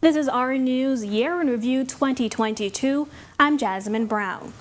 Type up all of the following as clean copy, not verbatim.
This is our News Year in Review 2022. I'm Jasmine Brown.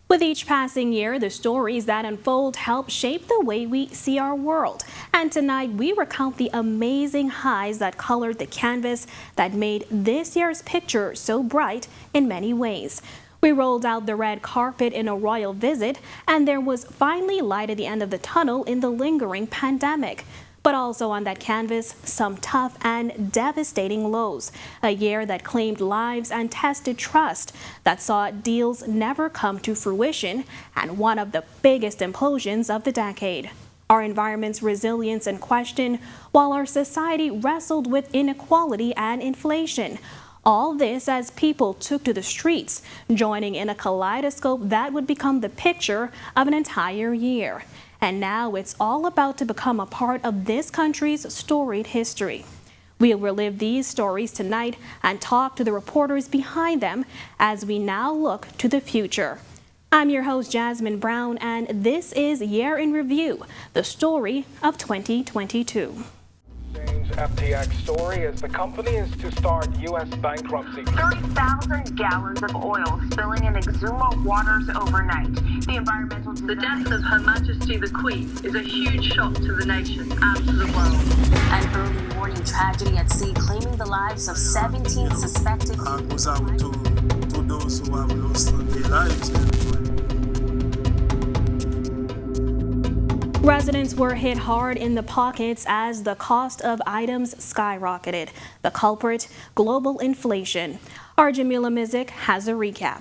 With each passing year, the stories that unfold help shape the way we see our world. And tonight, we recount the amazing highs that colored the canvas that made this year's picture so bright in many ways. We rolled out the red carpet in a royal visit, and there was finally light at the end of the tunnel in the lingering pandemic. But also on that canvas, some tough and devastating lows. A year that claimed lives and tested trust, that saw deals never come to fruition, and one of the biggest implosions of the decade. Our environment's resilience in question, while our society wrestled with inequality and inflation. All this as people took to the streets, joining in a kaleidoscope that would become the picture of an entire year. And now it's all about to become a part of this country's storied history. We'll relive these stories tonight and talk to the reporters behind them as we now look to the future. I'm your host, Jasmine Brown, and this is Year in Review, the story of 2022. FTX story as the company is to start U.S. bankruptcy. 30,000 gallons of oil spilling in Exuma waters overnight. The death of Her Majesty the Queen is a huge shock to the nation and to the world. An early morning tragedy at sea claiming the lives of 17 suspected. Goes out to those who have lost their lives. Residents were hit hard in the pockets as the cost of items skyrocketed. The culprit, global inflation. Our Jamila Mizik has a recap.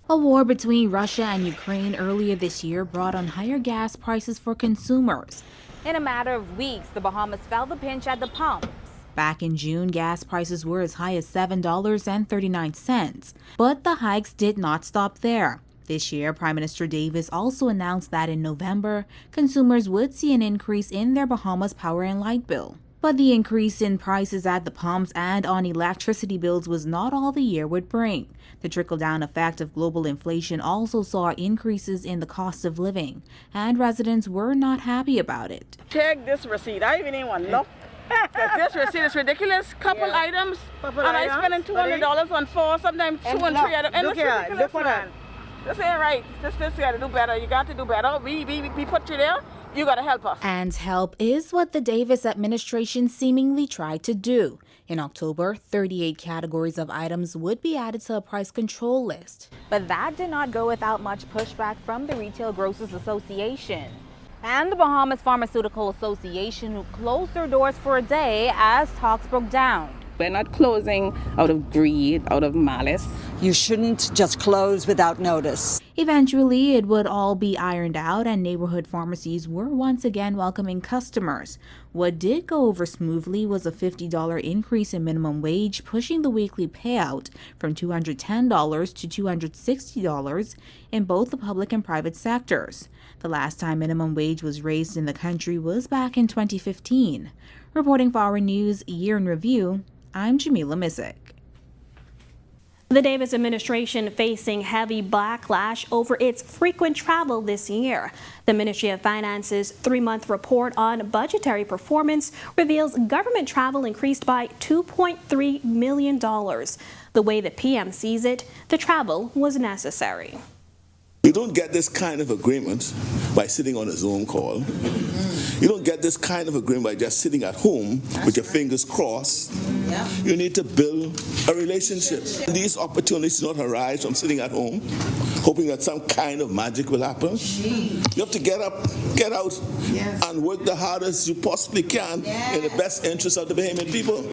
A war between Russia and Ukraine earlier this year brought on higher gas prices for consumers. In a matter of weeks, the Bahamas felt the pinch at the pump. Back in June, gas prices were as high as $7.39. But the hikes did not stop there. This year, Prime Minister Davis also announced that in November, consumers would see an increase in their Bahamas power and light bill. But the increase in prices at the pumps and on electricity bills was not all the year would bring. The trickle-down effect of global inflation also saw increases in the cost of living, and residents were not happy about it. Check this receipt. I even need one. Look. This receipt is ridiculous. Couple items, and I spending $200 on 4, sometimes 2 and 3 items. And it's ridiculous, man. This ain't right. This got to do better. You got to do better. We put you there. You got to help us. And help is what the Davis administration seemingly tried to do. In October, 38 categories of items would be added to a price control list. But that did not go without much pushback from the Retail Grocers Association and the Bahamas Pharmaceutical Association, who closed their doors for a day as talks broke down. We're not closing out of greed, out of malice. You shouldn't just close without notice. Eventually, it would all be ironed out and neighborhood pharmacies were once again welcoming customers. What did go over smoothly was a $50 increase in minimum wage, pushing the weekly payout from $210 to $260 in both the public and private sectors. The last time minimum wage was raised in the country was back in 2015. Reporting for Our News Year in Review, I'm Jamila Mizik. The Davis administration facing heavy backlash over its frequent travel this year. The Ministry of Finance's 3-month report on budgetary performance reveals government travel increased by $2.3 million. The way the PM sees it, the travel was necessary. You don't get this kind of agreement by sitting on a Zoom call. You don't get this kind of agreement by just sitting at home with your fingers crossed. Yeah. You need to build a relationship. These opportunities do not arise from sitting at home, hoping that some kind of magic will happen. You have to get up, get out, and work the hardest you possibly can in the best interest of the Bahamian people.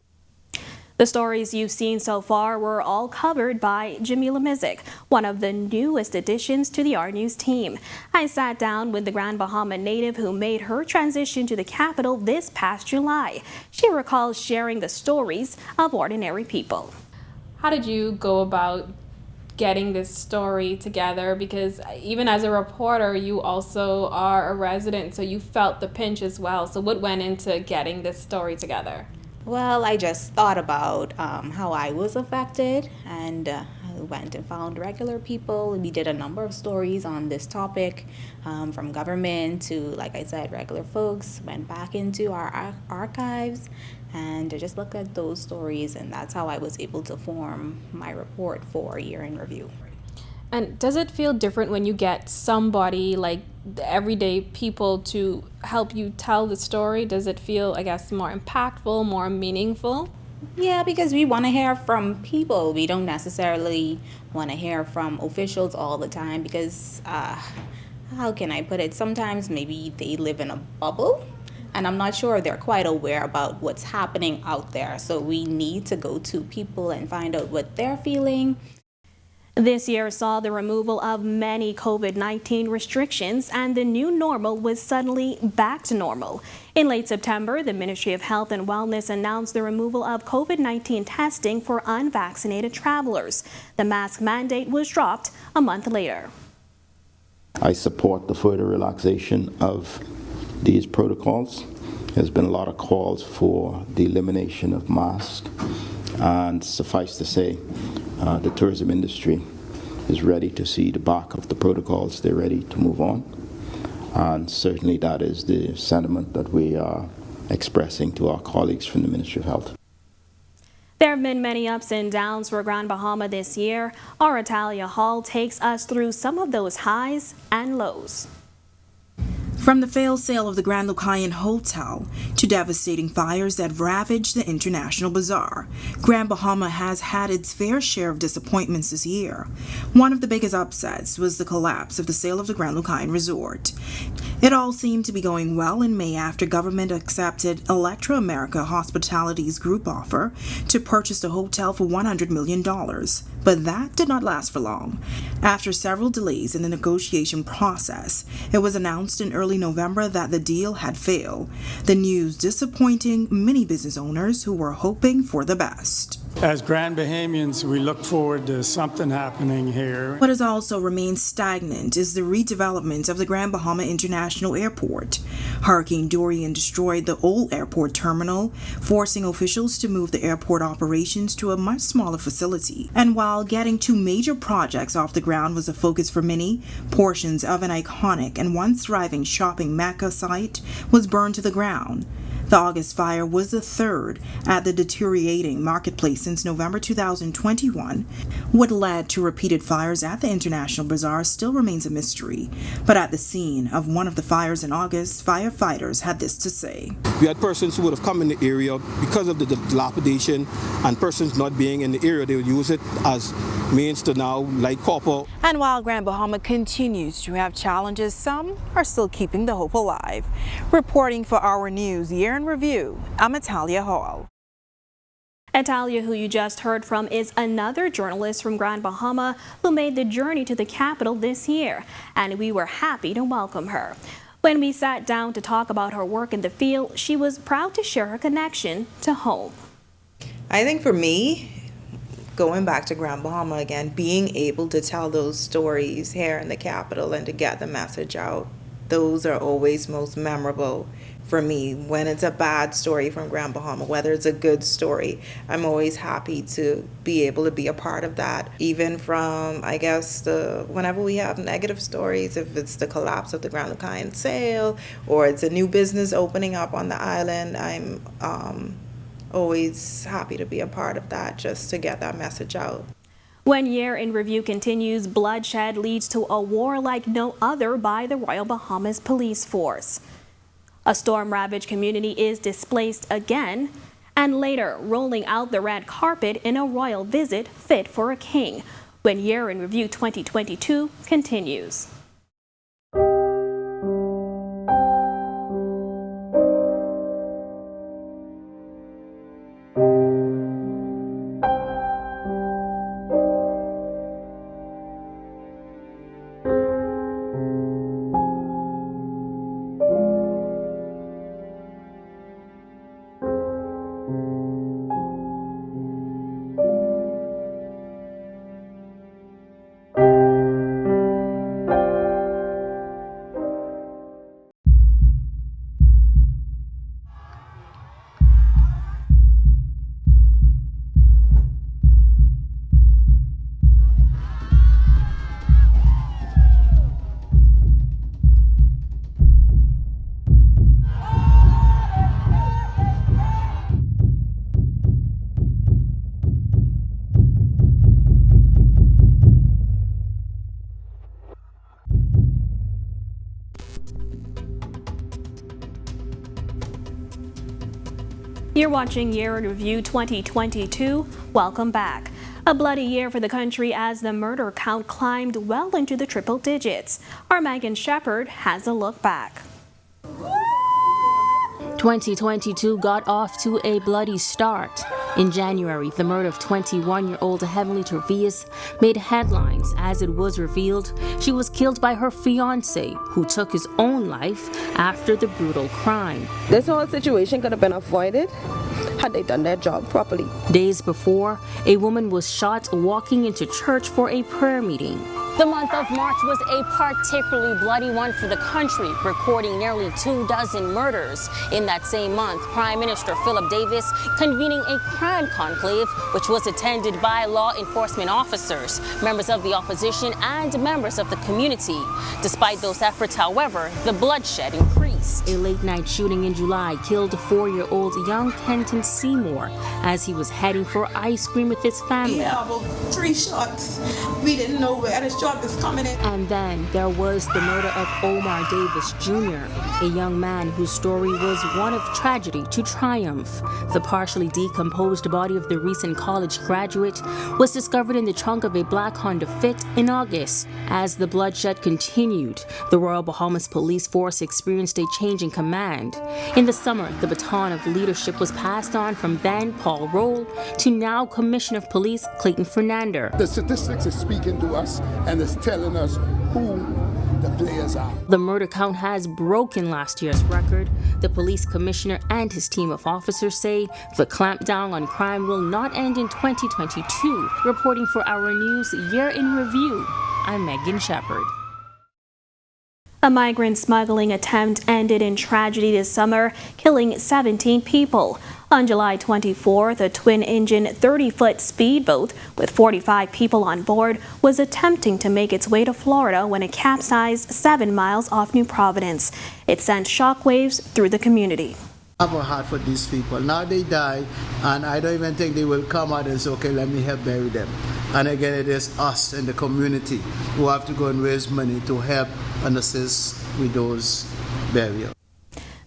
The stories you've seen so far were all covered by Jamila Mizik, one of the newest additions to the Our News team. I sat down with the Grand Bahama native who made her transition to the capital this past July. She recalls sharing the stories of ordinary people. How did you go about getting this story together? Because even as a reporter, you also are a resident, so you felt the pinch as well. So what went into getting this story together? Well, I just thought about how I was affected, and We went and found regular people. We did a number of stories on this topic, from government to, like I said, regular folks. Went back into our archives and just looked at those stories, and that's how I was able to form my report for Year in Review. And does it feel different when you get somebody like the everyday people to help you tell the story? Does it feel, I guess, more impactful, more meaningful? Yeah, because we want to hear from people. We don't necessarily want to hear from officials all the time because, how can I put it? Sometimes maybe they live in a bubble, and I'm not sure they're quite aware about what's happening out there. So we need to go to people and find out what they're feeling. This year saw the removal of many COVID-19 restrictions, and the new normal was suddenly back to normal. In late September, the Ministry of Health and Wellness announced the removal of COVID-19 testing for unvaccinated travelers. The mask mandate was dropped a month later. I support the further relaxation of these protocols. There's been a lot of calls for the elimination of masks, and suffice to say, the tourism industry is ready to see the back of the protocols. They're ready to move on. And certainly that is the sentiment that we are expressing to our colleagues from the Ministry of Health. There have been many ups and downs for Grand Bahama this year. Our Italia Hall takes us through some of those highs and lows. From the failed sale of the Grand Lucayan Hotel to devastating fires that ravaged the International Bazaar, Grand Bahama has had its fair share of disappointments this year. One of the biggest upsets was the collapse of the sale of the Grand Lucayan Resort. It all seemed to be going well in May after government accepted Electra America Hospitality's group offer to purchase the hotel for $100 million. But that did not last for long. After several delays in the negotiation process, it was announced in early November that the deal had failed. The news disappointing many business owners who were hoping for the best. As Grand Bahamians, we look forward to something happening here. What has also remained stagnant is the redevelopment of the Grand Bahama International Airport. Hurricane Dorian destroyed the old airport terminal, forcing officials to move the airport operations to a much smaller facility. And while getting two major projects off the ground was a focus for many, portions of an iconic and once thriving shopping mecca site was burned to the ground. The August fire was the third at the deteriorating marketplace since November 2021. What led to repeated fires at the International Bazaar still remains a mystery. But at the scene of one of the fires in August, firefighters had this to say. We had persons who would have come in the area because of the dilapidation, and persons not being in the area, they would use it as means to now light copper. And while Grand Bahama continues to have challenges, some are still keeping the hope alive. Reporting for Our News Year in Review, I'm Italia Hall. Italia, who you just heard from, is another journalist from Grand Bahama who made the journey to the capital this year, and we were happy to welcome her. When we sat down to talk about her work in the field, she was proud to share her connection to home. I think for me, going back to Grand Bahama again, being able to tell those stories here in the capital and to get the message out, those are always most memorable for me. When it's a bad story from Grand Bahama, whether it's a good story, I'm always happy to be able to be a part of that. Even from, I guess, whenever we have negative stories, if it's the collapse of the Grand Lucayan sale or it's a new business opening up on the island, I'm always happy to be a part of that, just to get that message out. When Year in Review continues, bloodshed leads to a war like no other by the Royal Bahamas Police Force. A storm-ravaged community is displaced again, and later rolling out the red carpet in a royal visit fit for a king, when Year in Review 2022 continues. You're watching Year in Review 2022. Welcome back. A bloody year for the country as the murder count climbed well into the triple digits. Our Megan Shepard has a look back. 2022 got off to a bloody start. In January, the murder of 21-year-old Heavenly Tervias made headlines as it was revealed she was killed by her fiancé, who took his own life after the brutal crime. This whole situation could have been avoided had they done their job properly. Days before, a woman was shot walking into church for a prayer meeting. The month of March was a particularly bloody one for the country, recording nearly 24 murders. In that same month, Prime Minister Philip Davis convening a crime conclave, which was attended by law enforcement officers, members of the opposition, and members of the community. Despite those efforts, however, the bloodshed increased. A late-night shooting in July killed 4-year-old young Kenton Seymour as he was heading for ice cream with his family. Yeah, about 3 shots. We didn't know where the shot was coming in. And then there was the murder of Omar Davis Jr., a young man whose story was one of tragedy to triumph. The partially decomposed body of the recent college graduate was discovered in the trunk of a black Honda Fit in August. As the bloodshed continued, the Royal Bahamas Police Force experienced a change in command. In the summer, the baton of leadership was passed on from then Paul Roll to now Commissioner of Police Clayton Fernander. The statistics is speaking to us and it's telling us who the players are. The murder count has broken last year's record. The police commissioner and his team of officers say the clampdown on crime will not end in 2022. Reporting for Our News Year in Review, I'm Megan Shepard. A migrant smuggling attempt ended in tragedy this summer, killing 17 people. On July 24th, a twin-engine 30-foot speedboat with 45 people on board was attempting to make its way to Florida when it capsized 7 miles off New Providence. It sent shockwaves through the community. I have a heart for these people. Now they die, and I don't even think they will come out and say, okay, let me help bury them. And again, it is us in the community who have to go and raise money to help and assist with those burials.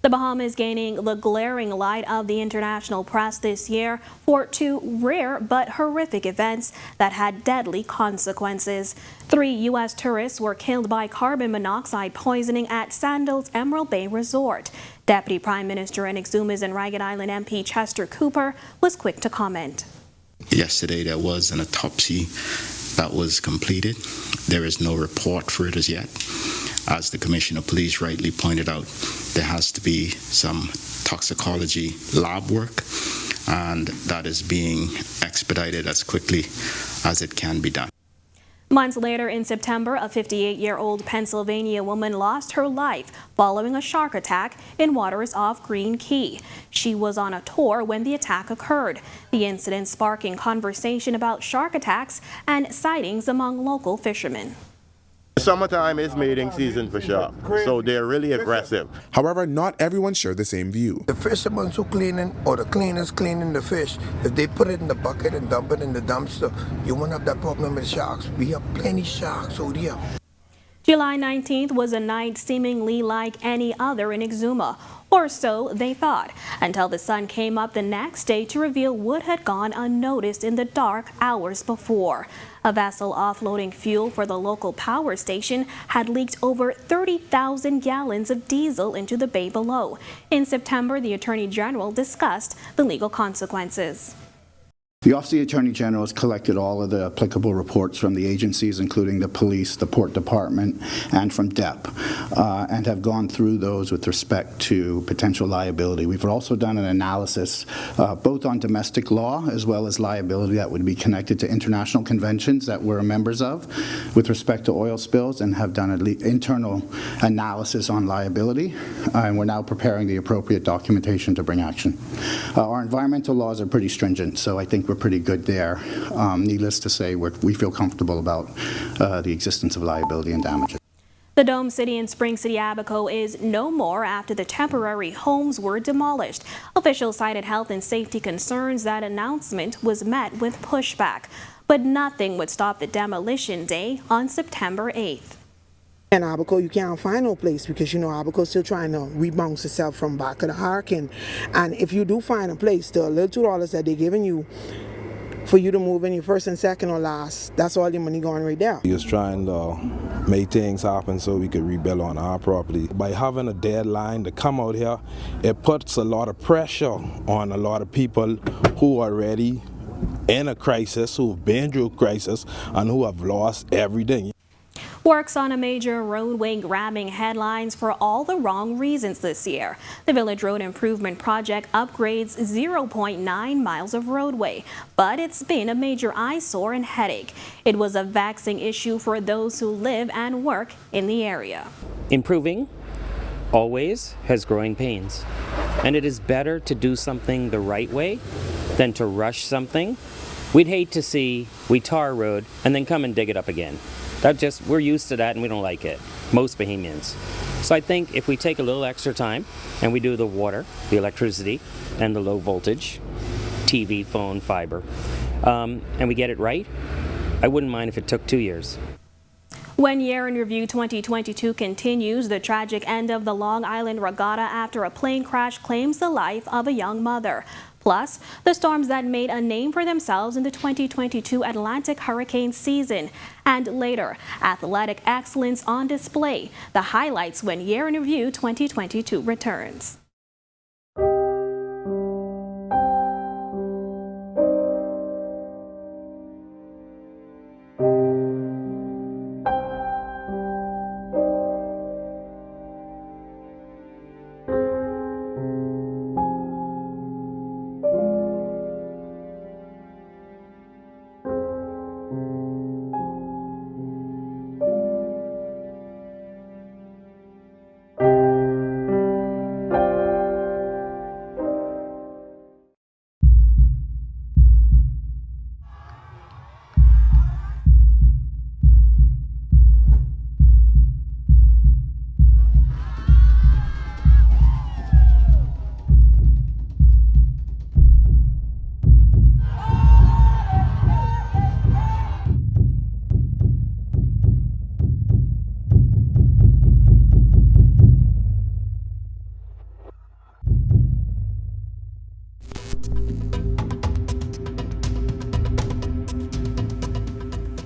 The Bahamas gaining the glaring light of the international press this year for 2 rare but horrific events that had deadly consequences. 3 U.S. tourists were killed by carbon monoxide poisoning at Sandals Emerald Bay Resort. Deputy Prime Minister and Exumas and Ragged Island MP Chester Cooper was quick to comment. Yesterday there was an autopsy that was completed. There is no report for it as yet. As the Commissioner of Police rightly pointed out, there has to be some toxicology lab work, and that is being expedited as quickly as it can be done. Months later in September, a 58-year-old Pennsylvania woman lost her life following a shark attack in waters off Green Key. She was on a tour when the attack occurred, the incident sparking conversation about shark attacks and sightings among local fishermen. Summertime is mating season for shark, so they're really aggressive. However, not everyone shared the same view. The fishermen who cleaning, or the cleaners cleaning the fish, if they put it in the bucket and dump it in the dumpster, you won't have that problem with sharks. We have plenty sharks out here. July 19th was a night seemingly like any other in Exuma, or so they thought, until the sun came up the next day to reveal what had gone unnoticed in the dark hours before. A vessel offloading fuel for the local power station had leaked over 30,000 gallons of diesel into the bay below. In September, the Attorney General discussed the legal consequences. The Office of the Attorney General has collected all of the applicable reports from the agencies, including the police, the Port Department, and from DEP, and have gone through those with respect to potential liability. We've also done an analysis both on domestic law as well as liability that would be connected to international conventions that we're members of with respect to oil spills, and have done an internal analysis on liability, and we're now preparing the appropriate documentation to bring action. Our environmental laws are pretty stringent, so I think we're pretty good there. Needless to say, we feel comfortable about the existence of liability and damages. The Dome City in Spring City, Abaco is no more after the temporary homes were demolished. Officials cited health and safety concerns. That announcement was met with pushback, but nothing would stop the demolition day on September 8th. And Abaco, you can't find no place because, you know, Abaco's still trying to rebounce itself from back of the hurricane. And if you do find a place, the little $2 that they're giving you for you to move in your first and second or last, that's all your money going right there. We was trying to make things happen so we could rebuild on our property. By having a deadline to come out here, it puts a lot of pressure on a lot of people who are already in a crisis, who've been through a crisis, and who have lost everything. Works on a major roadway grabbing headlines for all the wrong reasons this year. The Village Road Improvement Project upgrades 0.9 miles of roadway, but it's been a major eyesore and headache. It was a vexing issue for those who live and work in the area. Improving always has growing pains, and it is better to do something the right way than to rush something. We'd hate to see we tar a road and then come and dig it up again. We're used to that and we don't like it, most Bahamians. So I think if we take a little extra time and we do the water, the electricity, and the low voltage, TV, phone, fiber, and we get it right, I wouldn't mind if it took 2 years. When Year in Review 2022 continues, the tragic end of the Long Island Regatta after a plane crash claims the life of a young mother. Plus, the storms that made a name for themselves in the 2022 Atlantic hurricane season. And later, athletic excellence on display. The highlights when Year in Review 2022 returns.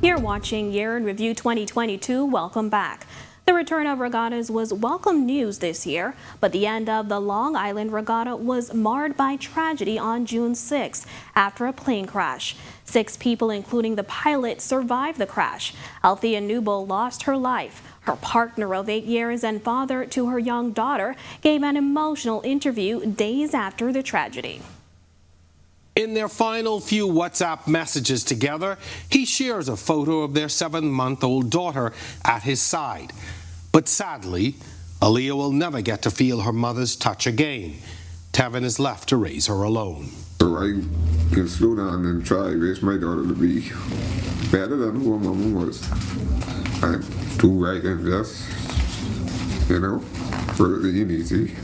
You're watching Year in Review 2022. Welcome back. The return of regattas was welcome news this year, but the end of the Long Island Regatta was marred by tragedy on June 6th after a plane crash. 6 people, including the pilot, survived the crash. Althea Newbold lost her life. Her partner of 8 years and father to her young daughter gave an emotional interview days after the tragedy. In their final few WhatsApp messages together, he shares a photo of their 7-month-old daughter at his side. But sadly, Aaliyah will never get to feel her mother's touch again. Tevin is left to raise her alone. So I can slow down and try to raise my daughter to be better than who her mama was. And do right and just, for the easy.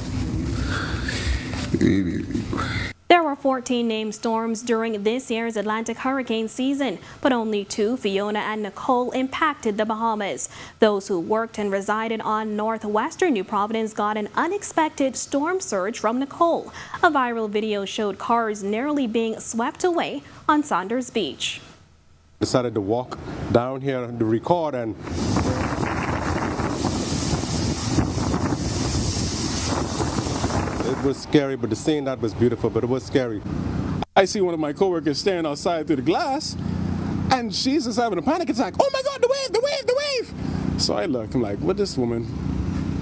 There were 14 named storms during this year's Atlantic hurricane season, but only 2, Fiona and Nicole, impacted the Bahamas. Those who worked and resided on northwestern New Providence got an unexpected storm surge from Nicole. A viral video showed cars nearly being swept away on Saunders Beach. Decided to walk down here to record, and it was scary, but the scene that was beautiful, but it was scary. I see one of my coworkers staring outside through the glass, and she's just having a panic attack. Oh my God, the wave, the wave, the wave! So I look, I'm like, what is this woman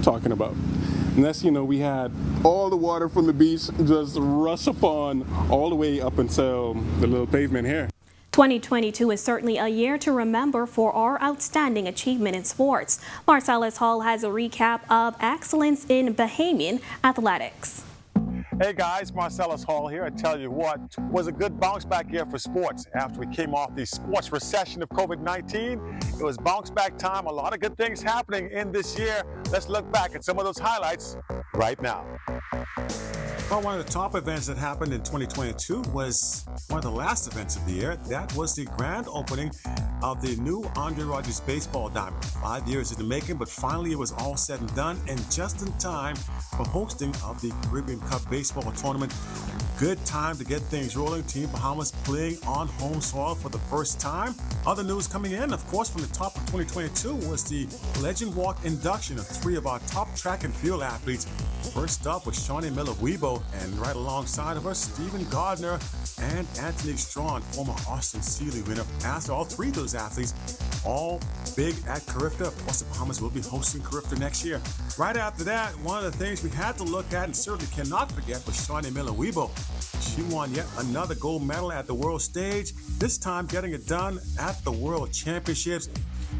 talking about? And next, we had all the water from the beach just rush upon all the way up until the little pavement here. 2022 is certainly a year to remember for our outstanding achievement in sports. Marcellus Hall has a recap of excellence in Bahamian athletics. Hey guys, Marcellus Hall here. I tell you what, was a good bounce back year for sports. After we came off the sports recession of COVID-19, it was bounce back time. A lot of good things happening in this year. Let's look back at some of those highlights right now. Well, one of the top events that happened in 2022 was one of the last events of the year. That was the grand opening of the new Andre Rogers baseball diamond. 5 years in the making, but finally it was all said and done, and just in time for hosting of the Caribbean Cup baseball tournament. Good time to get things rolling. Team Bahamas playing on home soil for the first time. Other news coming in, of course, from the top of 2022 was the Legend Walk induction of 3 of our top track and field athletes. First up was Shawnee Miller-Weibo, and right alongside of her, Stephen Gardner and Anthony Strawn, former Austin Seeley winner. As all 3 of those athletes, all big at Carifta. Of course, the Bahamas will be hosting Carifta next year. Right after that, one of the things we had to look at and certainly cannot forget was Shawnee Miller-Weibo. She won yet another gold medal at the world stage, this time getting it done at the World Championships.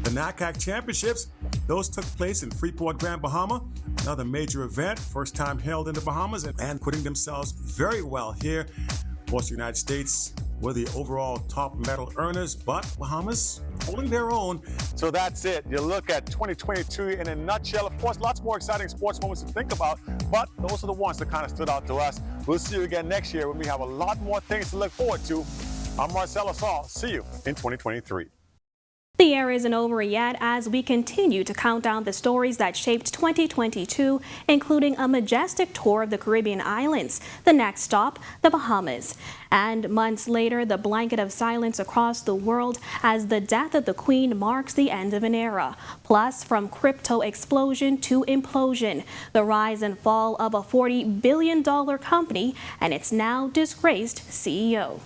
The NACAC Championships, those took place in Freeport, Grand Bahama. Another major event, first time held in the Bahamas, and putting themselves very well here. Of course, the United States were the overall top medal earners, but Bahamas holding their own. So that's it. You look at 2022 in a nutshell. Of course, lots more exciting sports moments to think about, but those are the ones that kind of stood out to us. We'll see you again next year when we have a lot more things to look forward to. I'm Marcellus Hall. See you in 2023. The year isn't over yet as we continue to count down the stories that shaped 2022, including a majestic tour of the Caribbean islands, the next stop, the Bahamas. And months later, the blanket of silence across the world as the death of the Queen marks the end of an era. Plus, from crypto explosion to implosion, the rise and fall of a $40 billion company and its now disgraced CEO.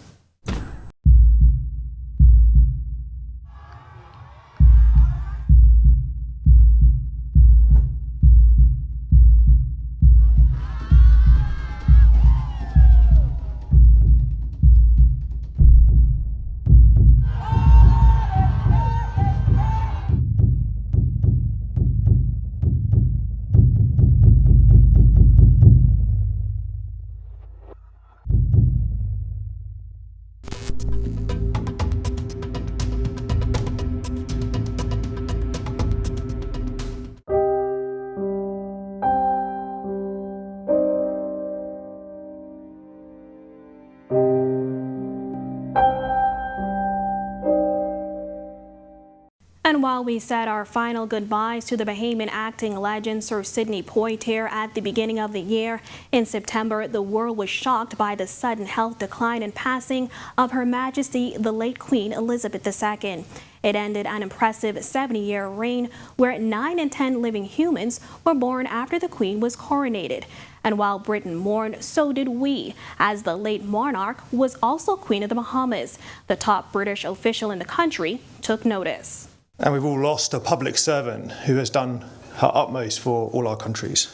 And while we said our final goodbyes to the Bahamian acting legend Sir Sidney Poitier at the beginning of the year, in September, the world was shocked by the sudden health decline and passing of Her Majesty the late Queen Elizabeth II. It ended an impressive 70-year reign where 9 in 10 living humans were born after the Queen was coronated. And while Britain mourned, so did we, as the late monarch was also Queen of the Bahamas. The top British official in the country took notice. And we've all lost a public servant who has done her utmost for all our countries.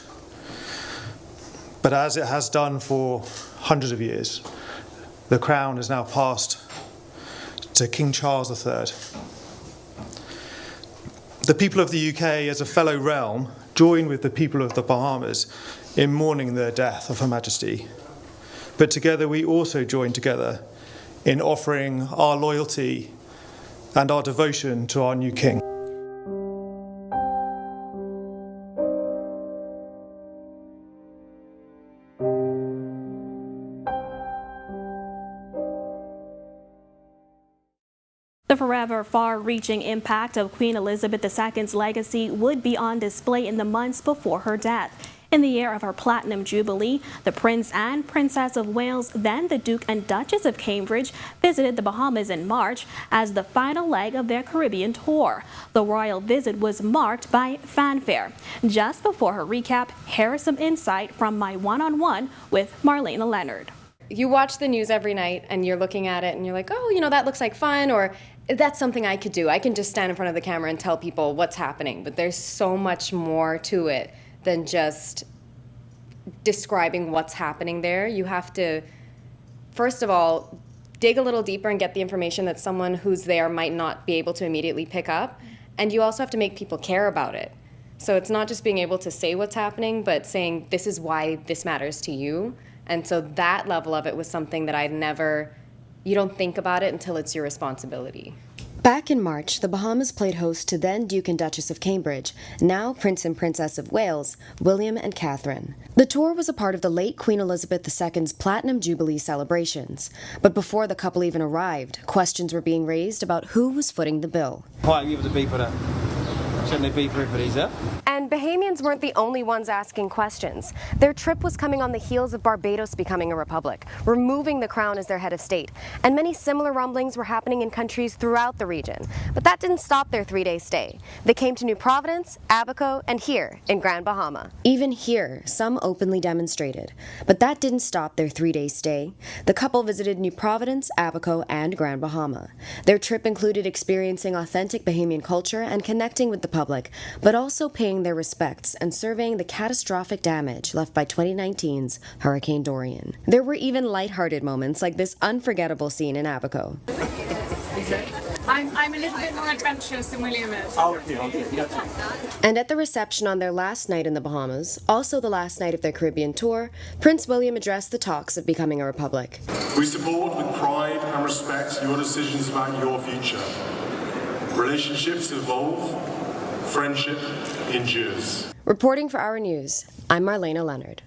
But as it has done for hundreds of years, the crown is now passed to King Charles III. The people of the UK, as a fellow realm, join with the people of the Bahamas in mourning the death of Her Majesty. But together we also join together in offering our loyalty and our devotion to our new king. The forever far-reaching impact of Queen Elizabeth II's legacy would be on display in the months before her death. In the year of her Platinum Jubilee, the Prince and Princess of Wales, then the Duke and Duchess of Cambridge, visited the Bahamas in March as the final leg of their Caribbean tour. The royal visit was marked by fanfare. Just before her recap, here is some insight from my one-on-one with Marlena Leonard. You watch the news every night and you're looking at it and you're like, oh, you know, that looks like fun, or that's something I could do. I can just stand in front of the camera and tell people what's happening. But there's so much more to it than just describing what's happening there. You have to, first of all, dig a little deeper and get the information that someone who's there might not be able to immediately pick up. And you also have to make people care about it. So it's not just being able to say what's happening, but saying this is why this matters to you. And so that level of it was something that I'd never You don't think about it until it's your responsibility. Back in March, the Bahamas played host to then Duke and Duchess of Cambridge, now Prince and Princess of Wales, William and Catherine. The tour was a part of the late Queen Elizabeth II's Platinum Jubilee celebrations. But before the couple even arrived, questions were being raised about who was footing the bill. Why are you able to pay for that? Shouldn't they pay for it for these, yeah? And Bahamians weren't the only ones asking questions. Their trip was coming on the heels of Barbados becoming a republic, removing the crown as their head of state. And many similar rumblings were happening in countries throughout the region. But that didn't stop their 3-day stay. They came to New Providence, Abaco, and here in Grand Bahama. Even here, some openly demonstrated. But that didn't stop their 3-day stay. The couple visited New Providence, Abaco, and Grand Bahama. Their trip included experiencing authentic Bahamian culture and connecting with the public, but also paying their respects and surveying the catastrophic damage left by 2019's Hurricane Dorian. There were even lighthearted moments like this unforgettable scene in Abaco. I'm a little bit more adventurous than William is. And at the reception on their last night in the Bahamas, also the last night of their Caribbean tour, Prince William addressed the talks of becoming a republic. We support with pride and respect your decisions about your future. Relationships evolve. Friendship endures. Reporting for Our News, I'm Marlena Leonard.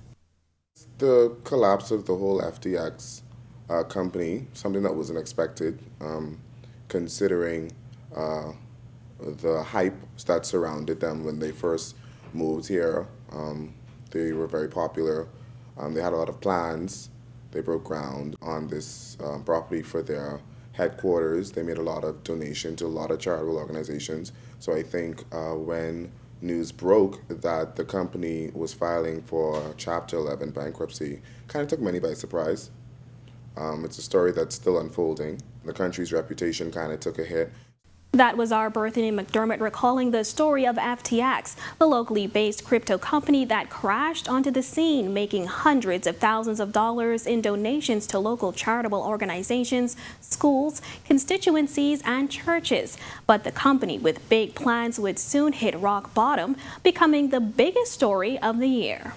The collapse of the whole FTX company, something that wasn't expected, considering the hype that surrounded them when they first moved here. They were very popular. They had a lot of plans. They broke ground on this property for their headquarters. They made a lot of donations to a lot of charitable organizations. So I think when news broke that the company was filing for Chapter 11 bankruptcy, kind of took many by surprise. It's a story that's still unfolding. The country's reputation kind of took a hit. That was our Berthany McDermott recalling the story of FTX, the locally based crypto company that crashed onto the scene, making hundreds of thousands of dollars in donations to local charitable organizations, schools, constituencies, and churches. But the company with big plans would soon hit rock bottom, becoming the biggest story of the year.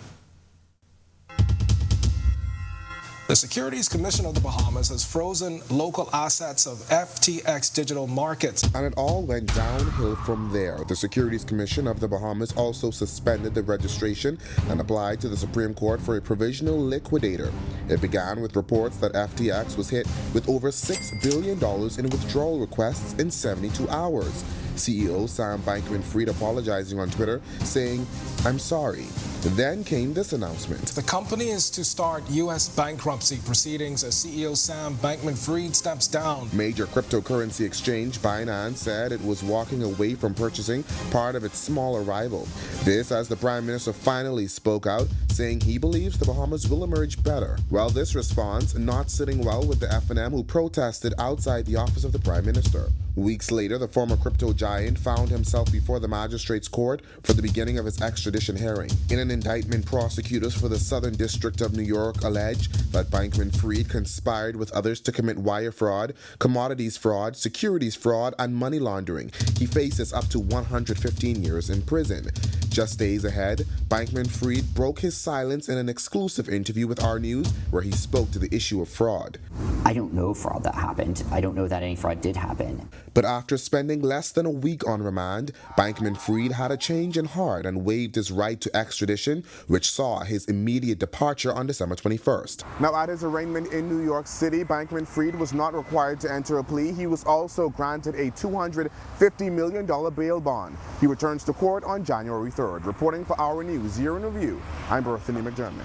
The Securities Commission of the Bahamas has frozen local assets of FTX Digital Markets. And it all went downhill from there. The Securities Commission of the Bahamas also suspended the registration and applied to the Supreme Court for a provisional liquidator. It began with reports that FTX was hit with over $6 billion in withdrawal requests in 72 hours. CEO Sam Bankman-Fried apologizing on Twitter, saying, "I'm sorry." Then came this announcement. The company is to start U.S. bankruptcy proceedings as CEO Sam Bankman-Fried steps down. Major cryptocurrency exchange Binance said it was walking away from purchasing part of its smaller rival. This as the Prime Minister finally spoke out, saying he believes the Bahamas will emerge better. Well, this response not sitting well with the FNM, who protested outside the office of the Prime Minister. Weeks later, the former crypto giant found himself before the magistrate's court for the beginning of his extradition hearing. In an indictment, prosecutors for the Southern District of New York allege that Bankman-Fried conspired with others to commit wire fraud, commodities fraud, securities fraud, and money laundering. He faces up to 115 years in prison. Just days ahead, Bankman-Fried broke his silence in an exclusive interview with Our News, where he spoke to the issue of fraud. I don't know fraud that happened. I don't know that any fraud did happen. But after spending less than a week on remand, Bankman-Fried had a change in heart and waived his right to extradition, which saw his immediate departure on December 21st. Now, at his arraignment in New York City, Bankman-Fried was not required to enter a plea. He was also granted a $250 million bail bond. He returns to court on January 3rd. Reporting for Our News Year in Review, I'm Berthany McDermott.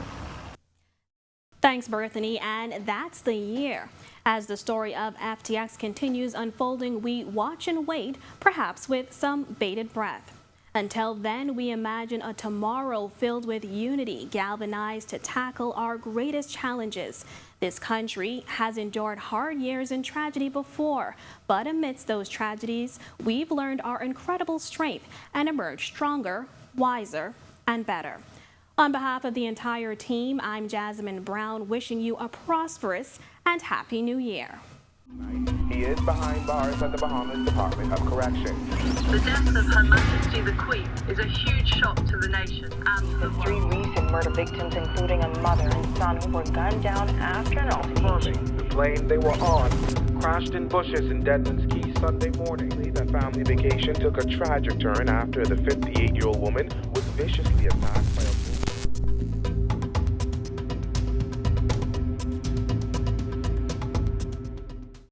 Thanks, Berthany, and that's the year. As the story of FTX continues unfolding, we watch and wait, perhaps with some bated breath. Until then, we imagine a tomorrow filled with unity, galvanized to tackle our greatest challenges. This country has endured hard years and tragedy before, but amidst those tragedies, we've learned our incredible strength and emerged stronger, wiser, and better. On behalf of the entire team, I'm Jasmine Brown, wishing you a prosperous and happy new year. He is behind bars at the Bahamas Department of Corrections. The death of Her Majesty the Queen is a huge shock to the nation and the three recent murder victims, including a mother and son, who were gunned down after an altercation. The plane they were on crashed in bushes in Deadman's Key Sunday morning. That family vacation took a tragic turn after the 58-year-old woman was viciously attacked by a